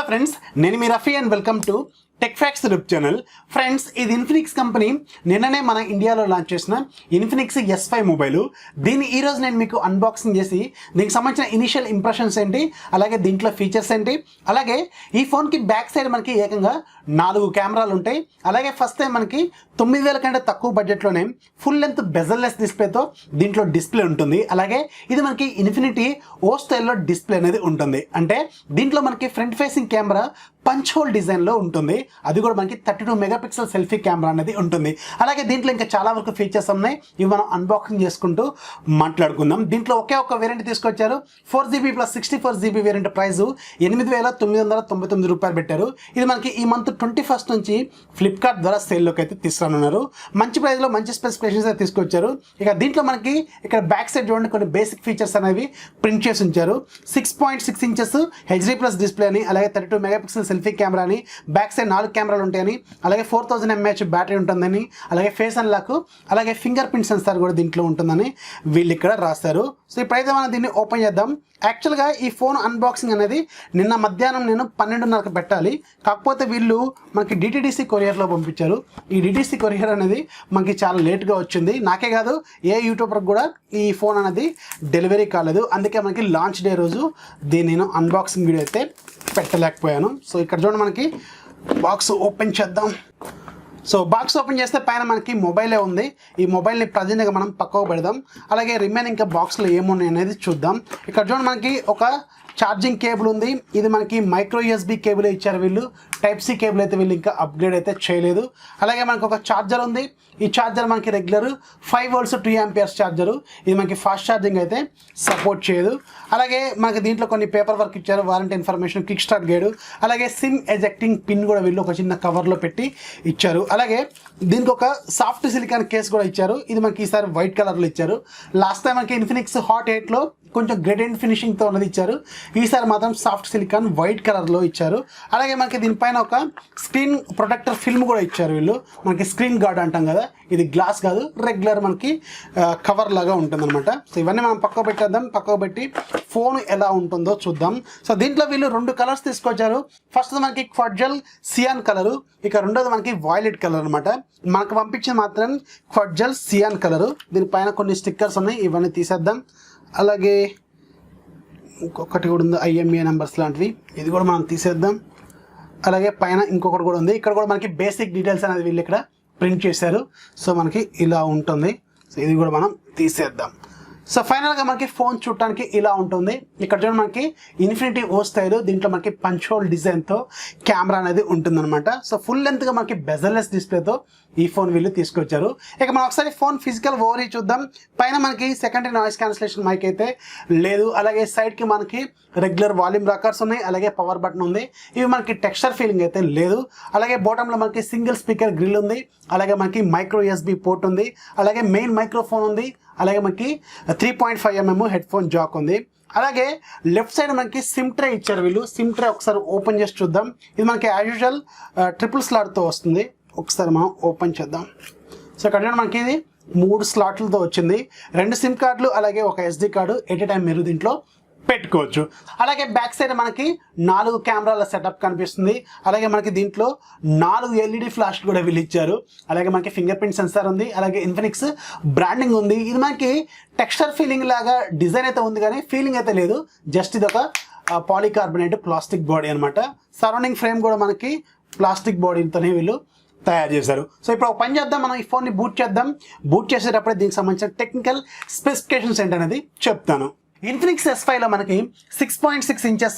Hello friends, నేను మీ Rafi and welcome to TechFacts Love You All. Friends, ఇది Infinix company నిన్ననే మన ఇండియాలో లాంచ్ చేసిన ఇన్ఫినిక్స్ S5 మొబైల్. దీన్ని ఈరోజు నేను మీకు అన్బాక్సింగ్ చేసి దీనికి సంబంధించిన ఇనిషియల్ ఇంప్రెషన్స్ ఏంటి, అలాగే దీంట్లో ఫీచర్స్ ఏంటి, అలాగే ఈ ఫోన్కి బ్యాక్ సైడ్ మనకి ఏకంగా 4 కెమెరాలు ఉంటాయి. అలాగే ఫస్ట్ టైం మనకి 9000 కంటే తక్కువ బడ్జెట్లోనే ఫుల్ లెంత్ బెజల్లెస్ డిస్ప్లేతో దీంట్లో డిస్ప్లే ఉంటుంది. అలాగే ఇది మనకి ఇన్ఫినిటీ ఓ స్టైల్లో డిస్ప్లే అనేది ఉంటుంది. అంటే దీంట్లో మనకి front facing camera punch whole డిజైన్లో ఉంటుంది. అది కూడా మనకి 32 మెగాపిక్సెల్ సెల్ఫీ కెమెరా అనేది ఉంటుంది. అలాగే దీంట్లో ఇంకా చాలా వరకు ఫీచర్స్ ఉన్నాయి. ఇవి మనం అన్బాక్సింగ్ చేసుకుంటూ మాట్లాడుకుందాం. దీంట్లో ఒకే ఒక వేరియంట్ తీసుకొచ్చారు. 4GB plus 64GB variant price 8999 రూపాయలు పెట్టారు. ఇది మనకి ఈ మంత్ 21st నుంచి ఫ్లిప్కార్ట్ ద్వారా సేల్లోకి అయితే తీసుకురానున్నారు. మంచి ప్రైస్లో మంచి స్పెసిఫికేషన్స్ అయితే తీసుకొచ్చారు. ఇక దీంట్లో మనకి ఇక్కడ బ్యాక్ సైడ్ చూడండి, కొన్ని బేసిక్ ఫీచర్స్ అనేవి ప్రింట్ చేసి ఉంచారు. 6.6 ఇంచెస్ HD ప్లస్ డిస్ప్లే అని, అలాగే 32 మెగాపిక్సెల్ సెల్ఫీ కెమెరాని, బ్యాక్ సైడ్ 4 కెమెరాలు ఉంటాయని, అలాగే 4000 mAh బ్యాటరీ ఉంటుందని, అలాగే ఫేస్ అన్లాక్, అలాగే ఫింగర్ ప్రింట్ సెన్సార్ కూడా దీంట్లో ఉంటుందని వీళ్ళు ఇక్కడ రాస్తారు. సో ఇప్పుడైతే మనం దీన్ని ఓపెన్ చేద్దాం. యాక్చువల్గా ఈ ఫోన్ అన్బాక్సింగ్ అనేది నిన్న మధ్యాహ్నం నేను 12:30కి పెట్టాలి. కాకపోతే వీళ్ళు మనకి DTDC కొరియర్లో పంపించారు. ఈ DTDC కొరియర్ అనేది మనకి చాలా లేట్గా వచ్చింది. నాకే కాదు, ఏ యూట్యూబర్కి కూడా ఈ ఫోన్ అనేది డెలివరీ కాలేదు. అందుకే మనకి లాంచ్ డే రోజు దీన్ని నేను అన్బాక్సింగ్ వీడియో అయితే పెట్టలేకపోయాను. సో ఇక్కడ చూడండి, మనకి బాక్స్ ఓపెన్ చేద్దాం. సో బాక్స్ ఓపెన్ చేస్తే పైన మనకి మొబైలే ఉంది. ఈ మొబైల్ని ప్రజెంట్గా మనం పక్కకు పెడదాం. అలాగే రిమైనింగ్ ఇంకా బాక్స్లో ఏమున్నాయి అనేది చూద్దాం. ఇక్కడ చూడండి, మనకి ఒక ఛార్జింగ్ కేబుల్ ఉంది. ఇది మనకి మైక్రో USB కేబుల్ ఇచ్చారు వీళ్ళు. Type-C కేబుల్ అయితే వీళ్ళు ఇంకా అప్గ్రేడ్ అయితే చేయలేదు. అలాగే మనకు ఒక ఛార్జర్ ఉంది. ఈ ఛార్జర్ మనకి రెగ్యులర్ 5 volts 2 amperes ఛార్జరు. ఇది మనకి ఫాస్ట్ ఛార్జింగ్ అయితే సపోర్ట్ చేయదు. అలాగే మనకి దీంట్లో కొన్ని పేపర్ వర్క్ ఇచ్చారు, warranty information, kick start guide, అలాగే సిమ్ ఎజెక్టింగ్ పిన్ కూడా వీళ్ళు ఒక చిన్న కవర్లో పెట్టి ఇచ్చారు. అలాగే దీనికి ఒక సాఫ్ట్ సిలికాన్ కేస్ కూడా ఇచ్చారు. ఇది మనకి ఈసారి వైట్ కలర్లో ఇచ్చారు. లాస్ట్ టైం మనకి ఇన్ఫినిక్స్ హాట్ 8లో కొంచెం గ్రేడెంట్ ఫినిషింగ్తో ఉన్నది ఇచ్చారు. ఈసారి మాత్రం సాఫ్ట్ సిలికాన్ వైట్ కలర్లో ఇచ్చారు. అలాగే మనకి దీనిపైన ఒక స్క్రీన్ ప్రొటెక్టర్ ఫిల్మ్ కూడా ఇచ్చారు వీళ్ళు. మనకి స్క్రీన్ గార్డ్ అంటాం కదా, ఇది గ్లాస్ కాదు, రెగ్యులర్ మనకి కవర్ లాగా ఉంటుంది అనమాట. సో ఇవన్నీ మనం పక్కకు పెట్టేద్దాం. పక్కకు పెట్టి ఫోన్ ఎలా ఉంటుందో చూద్దాం. సో దీంట్లో వీళ్ళు 2 కలర్స్ తీసుకొచ్చారు. ఫస్ట్ మనకి క్వాడ్జల్ సియాన్ కలరు, ఇక రెండోది మనకి వాయిలెట్ కలర్ అనమాట. మనకు పంపించింది మాత్రం క్వాడ్జల్ సియాన్ కలరు. దీనిపైన కొన్ని స్టిక్కర్స్ ఉన్నాయి, ఇవన్నీ తీసేద్దాం. అలాగే ఇంకొకటి కూడా ఉంది, IMEI నెంబర్స్ లాంటివి, ఇది కూడా మనం తీసేద్దాం. అలాగే పైన ఇంకొకటి కూడా ఉంది. ఇక్కడ కూడా మనకి బేసిక్ డీటెయిల్స్ అనేది వీళ్ళు ఇక్కడ ప్రింట్ చేశారు. సో మనకి ఇలా ఉంటుంది. సో ఇది కూడా మనం తీసేద్దాం. సో ఫైనల్గా మనకి ఫోన్ చూడటానికి ఇలా ఉంటుంది. ఇక్కడ చూడండి, మనకి ఇన్ఫినిటీ ఓ స్టైల్, దీంట్లో మనకి పంచ్ హోల్ డిజైన్తో కెమెరా అనేది ఉంటుందన్నమాట. సో ఫుల్ లెంత్గా మనకి బెజల్లెస్ డిస్ప్లేతో ఈ ఫోన్ వీళ్ళు తీసుకొచ్చారు. ఇక మనం ఒకసారి ఫోన్ ఫిజికల్ ఓవరీ చూద్దాం. పైన మనకి సెకండరీ నాయిస్ క్యాన్సిలేషన్ మైక్ అయితే లేదు. అలాగే సైడ్కి మనకి రెగ్యులర్ వాల్యూమ్ రాకర్స్ ఉన్నాయి. అలాగే పవర్ బటన్ ఉంది. ఇవి మనకి టెక్స్చర్ ఫీలింగ్ అయితే లేదు. అలాగే బాటంలో మనకి సింగిల్ స్పీకర్ గ్రిల్ ఉంది. అలాగే మనకి మైక్రో USB పోర్ట్ ఉంది. అలాగే మెయిన్ మైక్రోఫోన్ ఉంది. అలాగే మనకి 3.5 mm హెడ్ ఫోన్ జాక్ ఉంది. అలాగే లెఫ్ట్ సైడ్ మనకి సిమ్ ట్రే ఇచ్చారు వీళ్ళు. సిమ్ ట్రే ఒకసారి ఓపెన్ చేసి చూద్దాం. ఇది మనకి యాజ్ యూజువల్ ట్రిపుల్ స్లాట్తో వస్తుంది. ఒకసారి మనం ఓపెన్ చేద్దాం. సో ఇక్కడ మనకి ఇది 3 స్లాట్లతో వచ్చింది. 2 సిమ్ కార్డులు, అలాగే ఒక SD card at a time మీరు దీంట్లో పెట్టుకోవచ్చు. అలాగే బ్యాక్ సైడ్ మనకి 4 కెమెరాల సెటప్ కనిపిస్తుంది. అలాగే మనకి దీంట్లో 4 LED ఫ్లాష్ కూడా వీళ్ళు ఇచ్చారు. అలాగే మనకి ఫింగర్ ప్రింట్ సెన్సార్ ఉంది. అలాగే ఇన్ఫినిక్స్ బ్రాండింగ్ ఉంది. ఇది మనకి టెక్స్చర్ ఫీలింగ్ లాగా డిజైన్ అయితే ఉంది, కానీ ఫీలింగ్ అయితే లేదు. జస్ట్ ఇది ఒక పాలికార్బోనేట్ ప్లాస్టిక్ బాడీ అనమాట. సరౌండింగ్ ఫ్రేమ్ కూడా మనకి ప్లాస్టిక్ బాడీతోనే వీళ్ళు తయారు చేశారు. సో ఇప్పుడు ఒక పని చేద్దాం, మనం ఈ ఫోన్ని బూట్ చేద్దాం. బూట్ చేసేటప్పుడే దీనికి సంబంధించిన టెక్నికల్ స్పెసిఫికేషన్స్ ఏంటనేది చెప్తాను. ఇన్ఫినిక్స్ S5లో మనకి 6.6 ఇంచెస్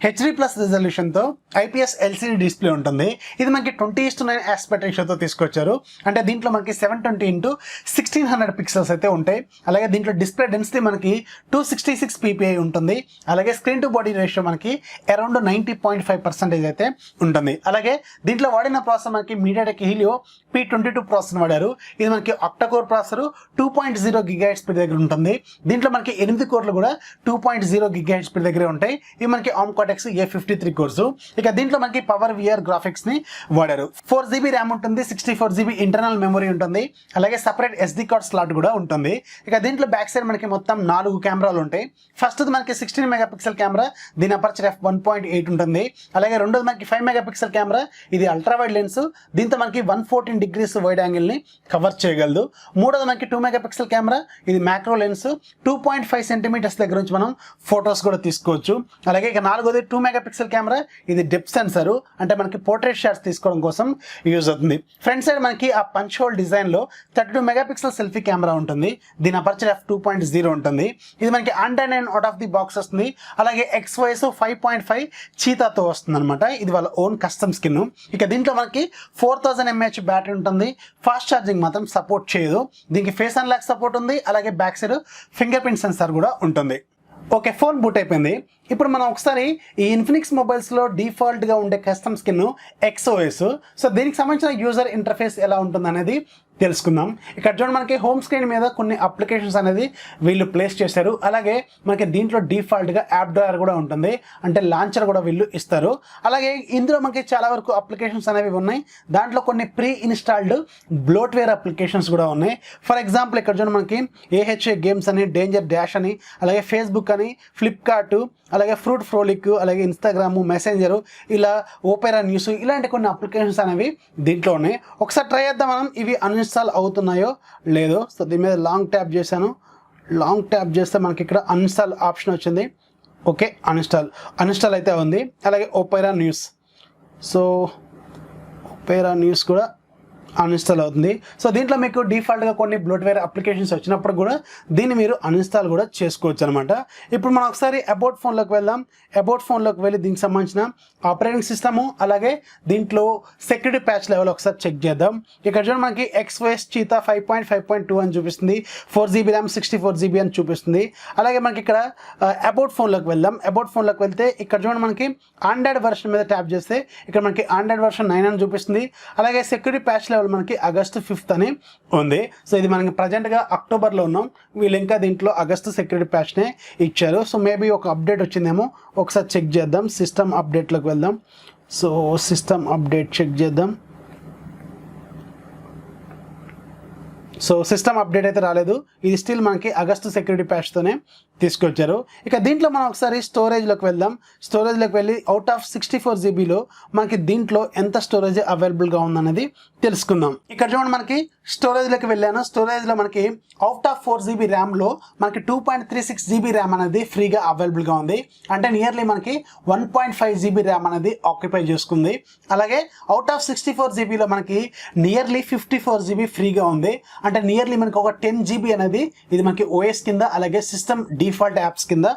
HD ప్లస్ రిజల్యూషన్తో IPS LCD డిస్ప్లే ఉంటుంది. ఇది మనకి 20:9 ఆస్పెక్ట్ రేషియోతో తీసుకొచ్చారు. అంటే దీంట్లో మనకి 720x1600 పిక్సెల్స్ అయితే ఉంటాయి. అలాగే దీంట్లో డిస్ప్లే డెన్సిటీ మనకి 266 ppi ఉంటుంది. అలాగే స్క్రీన్ టు బాడీ రేషియో మనకి అరౌండ్ 90.5% అయితే ఉంటుంది. అలాగే దీంట్లో వాడిన ప్రాసెసర్ మనకి MediaTek Helio P22 ప్రాసెసర్ వాడారు. ఇది మనకి octa core processor 2.0 GHz speed దగ్గర ఉంటుంది. దీంట్లో మనకి 8 కోర్లు కూడా 2.0 GHz స్పీడ్ దగ్గరే ఉంటాయి. ఇవి మనకి ఆర్మ్ కార్టెక్స్ A53 కోర్స్. ఇక దీంట్లో మనకి పవర్ VR గ్రాఫిక్స్ ని వాడారు. 4GB ర్యామ్ ఉంటుంది, 64GB ఇంటర్నల్ మెమరీ ఉంటుంది, అలాగే సపరేట్ SD కార్డ్ స్లాట్ కూడా ఉంటుంది. ఇక దీంట్లో బ్యాక్ సైడ్ మనకి మొత్తం 4 కెమెరాలు ఉంటాయి. ఫస్ట్ మనకి 16 మెగాపిక్సెల్ కెమెరా, దీని అపర్చర్ f1.8 ఉంటుంది. అలాగే రెండోది మనకి 5 మెగాపిక్సెల్ కెమెరా, ఇది అల్ట్రా వైడ్ లెన్స్, దీంతో మనకి 114 degrees వైడ్ యాంగిల్ ని కవర్ చేయగలదు. మూడోది మనకి 2 మెగాపిక్సెల్ కెమెరా, ఇది మ్యాక్రో లెన్స్, 2.5 సెంటీమీటర్స్ దగ్గర నుంచి మనం ఫొటోస్ కూడా తీసుకోవచ్చు. అలాగే ఇక నాలుగోది 2 మెగాపిక్సెల్ కెమెరా, ఇది డెప్త్ సెన్సర్, అంటే మనకి పోర్ట్రేట్ షాట్స్ తీసుకోవడం కోసం యూజ్ అవుతుంది. ఫ్రంట్ సైడ్ మనకి ఆ పంచ్ హోల్ డిజైన్ లో 32 మెగాపిక్సెల్ సెల్ఫీ కెమెరా ఉంటుంది, దీని అపర్చర్ f2.0 ఉంటుంది. ఇది మనకి Anti-9 out of the box వస్తుంది. అలాగే XOS 5.5 చీతాతో వస్తుంది అనమాట, ఇది వాళ్ళ ఓన్ కస్టమ్ స్కిన్. ఇక దీంట్లో మనకి 4000 mAh బ్యాటరీ ఉంటుంది. ఫాస్ట్ ఛార్జింగ్ మాత్రం సపోర్ట్ చేయదు. దీనికి ఫేస్ అన్లాక్ సపోర్ట్ ఉంది, అలాగే back side finger print censor కూడా ఉంటుంది. ఓకే, ఫోన్ బూట్ అయిపోయింది. ఇప్పుడు మనం ఒకసారి ఈ ఇన్ఫినిక్స్ మొబైల్స్లో డిఫాల్ట్గా ఉండే కస్టమ్ స్కిన్ XOS, సో దీనికి సంబంధించిన యూజర్ ఇంటర్ఫేస్ ఎలా ఉంటుంది అనేది తెలుసుకుందాం. ఇక్కడ చూడండి, మనకి హోమ్ స్క్రీన్ మీద కొన్ని అప్లికేషన్స్ అనేది వీళ్ళు ప్లేస్ చేశారు. అలాగే మనకి దీంట్లో డిఫాల్ట్గా యాప్ డ్రాయర్ కూడా ఉంటుంది, అంటే లాంచర్ కూడా వీళ్ళు ఇస్తారు. అలాగే ఇందులో మనకి చాలా వరకు అప్లికేషన్స్ అనేవి ఉన్నాయి. దాంట్లో కొన్ని ప్రీ ఇన్స్టాల్డ్ బ్లోట్వేర్ అప్లికేషన్స్ కూడా ఉన్నాయి. ఫర్ ఎగ్జాంపుల్ ఇక్కడ చూడండి, మనకి AHA గేమ్స్ అని, డేంజర్ డాష్ అని, అలాగే ఫేస్బుక్ అని, ఫ్లిప్కార్ట్, అలాగే ఫ్రూట్ ఫ్రోలిక్, అలాగే ఇన్స్టాగ్రాము, మెసెంజరు, ఇలా ఓపెరా న్యూస్, ఇలాంటి కొన్ని అప్లికేషన్స్ అనేవి దీంట్లో ఉన్నాయి. ఒకసారి ట్రై చేద్దాం మనం ఇవి అన్ఇన్స్టాల్ అవుతున్నాయో లేదో. సో దీని మీద లాంగ్ ట్యాప్ చేశాను. లాంగ్ ట్యాప్ చేస్తే మనకి ఇక్కడ అన్ఇన్స్టాల్ ఆప్షన్ వచ్చింది. ఓకే, అన్ఇన్స్టాల్ అయితే ఉంది. అలాగే Opera news, so Opera news కూడా అన్ఇన్స్టాల్ అవుతుంది. సో దీంట్లో మీకు డిఫాల్ట్గా కొన్ని బ్లోట్వేర్ అప్లికేషన్స్ వచ్చినప్పుడు కూడా దీన్ని మీరు అన్ఇన్స్టాల్ కూడా చేసుకోవచ్చు అనమాట. ఇప్పుడు మనం ఒకసారి అబౌట్ ఫోన్లోకి వెళ్దాం. అబౌట్ ఫోన్లోకి వెళ్ళి దీనికి సంబంధించిన ఆపరేటింగ్ సిస్టము, అలాగే దీంట్లో సెక్యూరిటీ ప్యాచ్ లెవెల్ ఒకసారి చెక్ చేద్దాం. ఇక్కడ చూడండి, మనకి XOS చీతా 5.5.2 అని చూపిస్తుంది, 4GB ర్యామ్, 64GB అని చూపిస్తుంది. అలాగే మనకి ఇక్కడ అబౌట్ ఫోన్లోకి వెళ్దాం. అబౌట్ ఫోన్లోకి వెళ్తే ఇక్కడ చూడండి, మనకి ఆండ్రాయిడ్ వర్షన్ మీద ట్యాప్ చేస్తే ఇక్కడ మనకి ఆండ్రాయిడ్ వర్షన్ 9 అని చూపిస్తుంది. అలాగే సెక్యూరిటీ ప్యాచ్ లెవెల్ మనకి August 5th అని ఉంది. సో ఇది మనకి ప్రజెంట్గా అక్టోబర్లో ఉన్నాం, వీళ్ళు ఇంకా దీంట్లో August సెక్యూరిటీ ప్యాచ్నే ఇచ్చారు. సో మేబీ ఒక అప్డేట్ వచ్చిందేమో, ఒకసారి చెక్ చేద్దాం. సిస్టమ్ అప్డేట్లోకి వెళ్దాం. సో సిస్టమ్ అప్డేట్ చెక్ చేద్దాం. సో సిస్టమ్ అప్డేట్ అయితే రాలేదు, ఇది స్టిల్ మనకి August సెక్యూరిటీ ప్యాచ్తోనే తీసుకొచ్చారు. ఇక దీంట్లో మనం ఒకసారి స్టోరేజ్లోకి వెళ్దాం. స్టోరేజ్లోకి వెళ్ళి అవుట్ ఆఫ్ 64GBలో మనకి దీంట్లో ఎంత స్టోరేజ్ అవైలబుల్గా ఉందనేది తెలుసుకుందాం. ఇక్కడ చూడండి, మనకి స్టోరేజ్లోకి వెళ్ళాను. స్టోరేజ్లో మనకి అవుట్ ఆఫ్ 4GB ర్యామ్లో మనకి 2.36GB ర్యామ్ అనేది ఫ్రీగా అవైలబుల్గా ఉంది, అంటే నియర్లీ మనకి 1.5GB ర్యామ్ అనేది ఆక్యుపై చేసుకుంది. అలాగే అవుట్ ఆఫ్ 64GBలో మనకి నియర్లీ 54GB ఫ్రీగా ఉంది, అంటే నియర్లీ మనకి ఒక 10GB అనేది ఇది మనకి OS కింద, అలాగే సిస్టమ్ డిఫాల్ట్ యాప్స్ కింద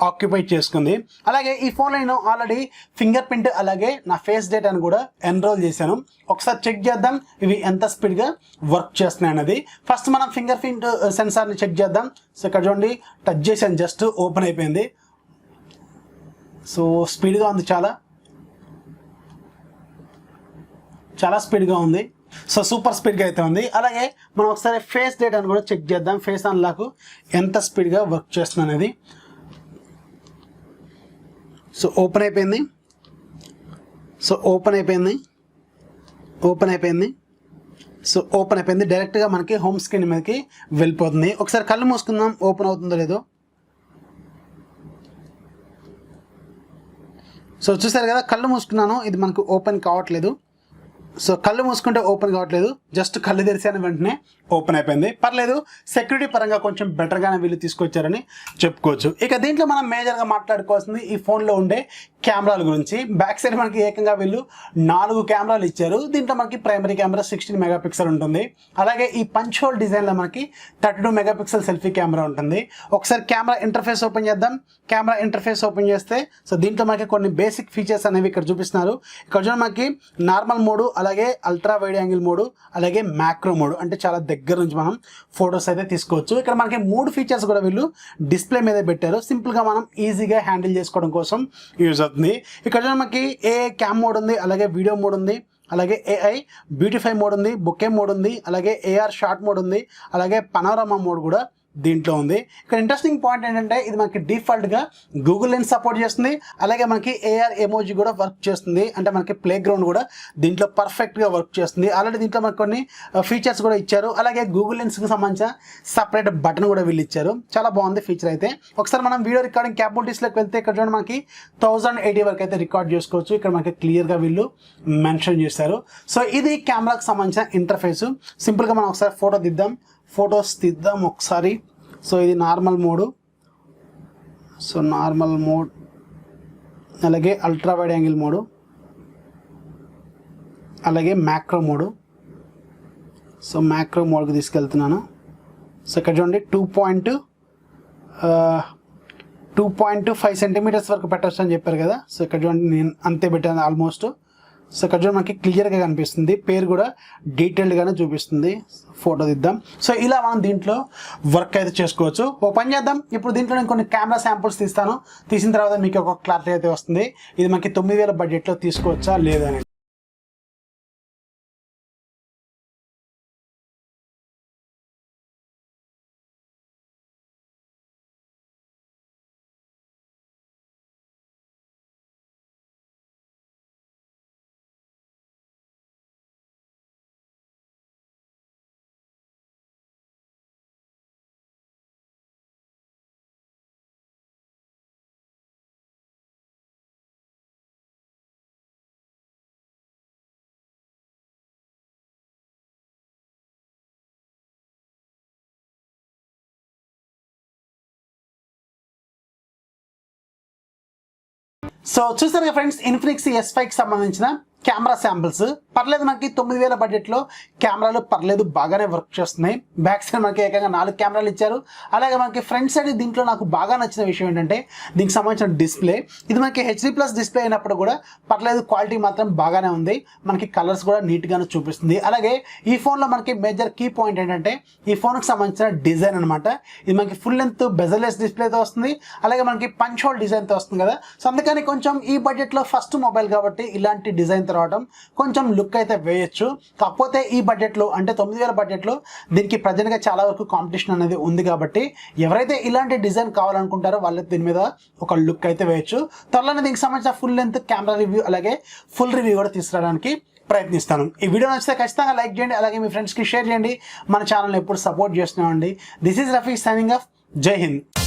ఆక్యుపై చేసుకుంది. అలాగే ఈ ఫోన్లో నేను ఆల్రెడీ ఫింగర్ ప్రింట్, అలాగే నా ఫేస్ డేటాను కూడా ఎన్రోల్ చేశాను. ఒకసారి చెక్ చేద్దాం ఇవి ఎంత స్పీడ్గా వర్క్ చేస్తున్నాయి అన్నది. ఫస్ట్ మనం ఫింగర్ ప్రింట్ సెన్సార్ని చెక్ చేద్దాం. సో ఇక్కడ చూడండి, టచ్ చేసాను, జస్ట్ ఓపెన్ అయిపోయింది. సో స్పీడ్గా ఉంది, చాలా స్పీడ్గా ఉంది. సో సూపర్ స్పీడ్గా అయితే ఉంది. అలాగే మనం ఒకసారి ఫేస్ డేటాను కూడా చెక్ చేద్దాం, ఫేస్ అన్లాక్ ఎంత స్పీడ్గా వర్క్ చేస్తుంది అనేది. సో ఓపెన్ అయిపోయింది. సో ఓపెన్ అయిపోయింది. డైరెక్ట్గా మనకి హోమ్ స్క్రీన్ మీదకి వెళ్ళిపోతుంది. ఒకసారి కళ్ళు మూసుకుందాం, ఓపెన్ అవుతుందో లేదో. సో చూసారు కదా, కళ్ళు మూసుకున్నాను, ఇది మనకు ఓపెన్ కావట్లేదు. సో కళ్ళు మూసుకుంటే ఓపెన్ కావట్లేదు, జస్ట్ కళ్ళు తెరిచాను వెంటనే ఓపెన్ అయిపోయింది. పర్లేదు, సెక్యూరిటీ పరంగా కొంచెం బెటర్గానే వీళ్ళు తీసుకొచ్చారని చెప్పుకోవచ్చు. ఇక దీంట్లో మనం మేజర్గా మాట్లాడుకోవాల్సింది ఈ ఫోన్లో ఉండే కెమెరాల గురించి. బ్యాక్ సైడ్ మనకి ఏకంగా వీళ్ళు 4 కెమెరాలు ఇచ్చారు. దీంట్లో మనకి ప్రైమరీ కెమెరా 16 మెగాపిక్సెల్ ఉంటుంది. అలాగే ఈ పంచ్ హోల్ డిజైన్లో మనకి 32 మెగాపిక్సెల్ సెల్ఫీ కెమెరా ఉంటుంది. ఒకసారి కెమెరా ఇంటర్ఫేస్ ఓపెన్ చేద్దాం. కెమెరా ఇంటర్ఫేస్ ఓపెన్ చేస్తే సో దీంట్లో మనకి కొన్ని బేసిక్ ఫీచర్స్ అనేవి ఇక్కడ చూపిస్తున్నారు. ఇక్కడ చూడండి, మనకి నార్మల్ మోడు, అలాగే అల్ట్రా వైడ్ యాంగిల్ మోడు, అలాగే మ్యాక్రో మోడు, అంటే చాలా దగ్గర నుంచి మనం ఫొటోస్ అయితే తీసుకోవచ్చు. ఇక్కడ మనకి 3 ఫీచర్స్ కూడా వీళ్ళు డిస్ప్లే మీద పెట్టారు, సింపుల్గా మనం ఈజీగా హ్యాండిల్ చేసుకోవడం కోసం యూజ్ అవుతుంది. ఇక్కడ మనకి AI క్యామ్ మోడ్ ఉంది, అలాగే వీడియో మోడ్ ఉంది, అలాగే AI బ్యూటిఫై మోడ్ ఉంది, బొకే మోడ్ ఉంది, అలాగే AR షార్ట్ మోడ్ ఉంది, అలాగే పనోరమా మోడ్ కూడా దీంట్లో ఉంది. ఇక్కడ ఇంట్రెస్టింగ్ పాయింట్ ఏంటంటే ఇది మనకి డిఫాల్ట్గా గూగుల్ లెన్స్ సపోర్ట్ చేస్తుంది, అలాగే మనకి ఏఆర్ ఎమోజీ కూడా వర్క్ చేస్తుంది. అంటే మనకి ప్లే గ్రౌండ్ కూడా దీంట్లో పర్ఫెక్ట్గా వర్క్ చేస్తుంది. ఆల్రెడీ దీంట్లో మనకు కొన్ని ఫీచర్స్ కూడా ఇచ్చారు. అలాగే గూగుల్ లెన్స్కి సంబంధించిన సపరేట్ బటన్ కూడా వీళ్ళు ఇచ్చారు. చాలా బాగుంది ఫీచర్ అయితే. ఒకసారి మనం వీడియో రికార్డింగ్ క్యాపబిలిటీస్లోకి వెళ్తే ఇక్కడ చూడండి మనకి 1080 వరకు అయితే రికార్డ్ చేసుకోవచ్చు. ఇక్కడ మనకి క్లియర్గా వీళ్ళు మెన్షన్ చేశారు. సో ఇది కెమెరాకి సంబంధించిన ఇంటర్ఫేస్. సింపుల్గా మనం ఒకసారి ఫొటోస్ తీద్దాం ఒకసారి. సో ఇది normal mode. So normal mode, అలాగే అల్ట్రా వైడ్ యాంగిల్ మోడు, అలాగే మ్యాక్రో మోడు. సో మ్యాక్రో మోడ్కి తీసుకెళ్తున్నాను. సో ఇక్కడ చూడండి 2.5 సెంటీమీటర్స్ వరకు పెట్టచ్చు అని చెప్పారు కదా. సో ఇక్కడ చూడండి నేను అంతే పెట్టాను ఆల్మోస్ట్. సో ఇక్కడ చూడండి మనకి క్లియర్గా కనిపిస్తుంది, పేరు కూడా డీటెయిల్డ్గానే చూపిస్తుంది. ఫోటో తీద్దాం. సో ఇలా మనం దీంట్లో వర్క్ అయితే చేసుకోవచ్చు. ఓ పని చేద్దాం, ఇప్పుడు దీంట్లో నేను కొన్ని కెమెరా శాంపుల్స్ తీసిన తర్వాత మీకు ఒక క్లారిటీ అయితే వస్తుంది ఇది మనకి 9000 బడ్జెట్లో తీసుకోవచ్చా లేదా అని. సో చూసారు కదా ఫ్రెండ్స్, ఇన్ఫినిక్స్ S5కి సంబంధించిన కెమెరా శాంపిల్స్. పర్లేదు, మనకి 9000 బడ్జెట్లో కెమెరాలు పర్లేదు, బాగానే వర్క్ చేస్తున్నాయి. బ్యాక్ సైడ్ మనకి ఏకంగా 4 కెమెరాలు ఇచ్చారు. అలాగే మనకి ఫ్రంట్ సైడ్ దీంట్లో నాకు బాగా నచ్చిన విషయం ఏంటంటే దీనికి సంబంధించిన డిస్ప్లే. ఇది మనకి HD+ డిస్ప్లే అయినప్పుడు కూడా పర్లేదు, క్వాలిటీ మాత్రం బాగానే ఉంది. మనకి కలర్స్ కూడా నీట్గానే చూపిస్తుంది. అలాగే ఈ ఫోన్లో మనకి మేజర్ కీ పాయింట్ ఏంటంటే ఈ ఫోన్కి సంబంధించిన డిజైన్ అనమాట. ఇది మనకి ఫుల్ లెంత్ బెజర్లెస్ డిస్ప్లేతో వస్తుంది, అలాగే మనకి పంచ్ హోల్ డిజైన్తో వస్తుంది కదా. సో అందుకని కొంచెం ఈ బడ్జెట్లో ఫస్ట్ మొబైల్ కాబట్టి ఇలాంటి డిజైన్ రావడం కొంచెం లుక్ అయితే వేయచ్చు. కాకపోతే ఈ బడ్జెట్లో అంటే 9000 బడ్జెట్లో దీనికి ప్రజెంట్గా చాలా వరకు కాంపిటీషన్ అనేది ఉంది కాబట్టి ఎవరైతే ఇలాంటి డిజైన్ కావాలనుకుంటారో వాళ్ళకి దీని మీద ఒక లుక్ అయితే వేయచ్చు. త్వరలోనే దీనికి సంబంధించిన ఫుల్ లెంత్ కెమెరా రివ్యూ అలాగే ఫుల్ రివ్యూ కూడా తీసుకురావడానికి ప్రయత్నిస్తాను. ఈ వీడియో నచ్చితే ఖచ్చితంగా లైక్ చేయండి, అలాగే మీ ఫ్రెండ్స్కి షేర్ చేయండి. మన ఛానల్ని ఎప్పుడు సపోర్ట్ చేస్తున్నామండి. This is Rafi signing off. జై హింద్.